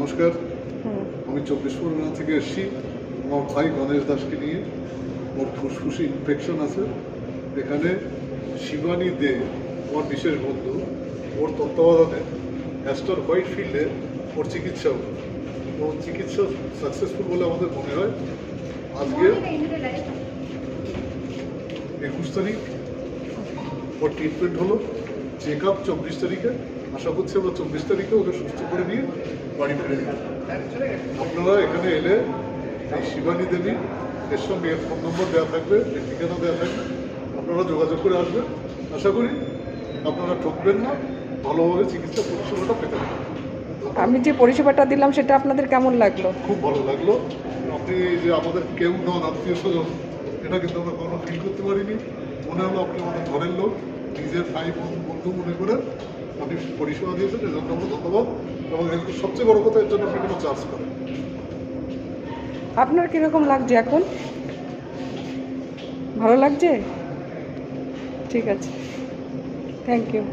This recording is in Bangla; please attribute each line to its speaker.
Speaker 1: নমস্কার, আমি 24 থেকে এসেছি আমার ভাই গণেশ দাসকে নিয়ে। ওর ফুসফুসে ইনফেকশন আছে। এখানে শিবানী দে আমার বিশেষ বন্ধু, ওর তত্ত্বাবধানে অ্যাস্টর হোয়াইট ফিল্ডে ওর চিকিৎসা হলো। ওর চিকিৎসা সাকসেসফুল বলে আমাদের মনে হয়। আজকে 21 তারিখ ওর ট্রিটমেন্ট হলো, চেক আপ 24 তারিখে। আশা করছি আমরা 24 তারিখে ওকে সুস্থ করে নিয়ে বাড়ি ফিরে যাব। আপনারা এখানে এলে এই শিবানী দেবী এর সঙ্গে এর ফোন নম্বর দেওয়া থাকবে, এর ঠিকানা দেওয়া থাকবে, আপনারা যোগাযোগ করে আসবেন। আশা করি আপনারা ঠকবেন না, ভালোভাবে চিকিৎসা পরিষেবাটা পেতে পারেন।
Speaker 2: আমি যে পরিষেবাটা দিলাম সেটা আপনাদের কেমন লাগলো?
Speaker 1: খুব ভালো লাগলো। আপনি যে আমাদের কেউ নন, আত্মীয় স্বজন, এটা কিন্তু আমরা কখনো ফিল করতে পারিনি। মনে হলো আপনি আমাদের ঘরের লোক, নিজের ভাই বন্ধু মনে করে আপনি পরিষেবা দিয়েছেন, এর জন্য আমরা ধন্যবাদ। এবং সবচেয়ে বড় কথা, এর জন্য আপনি কোনো চার্জ করেন।
Speaker 2: আপনার কীরকম লাগছে এখন? ভালো লাগছে? ঠিক আছে, থ্যাংক ইউ।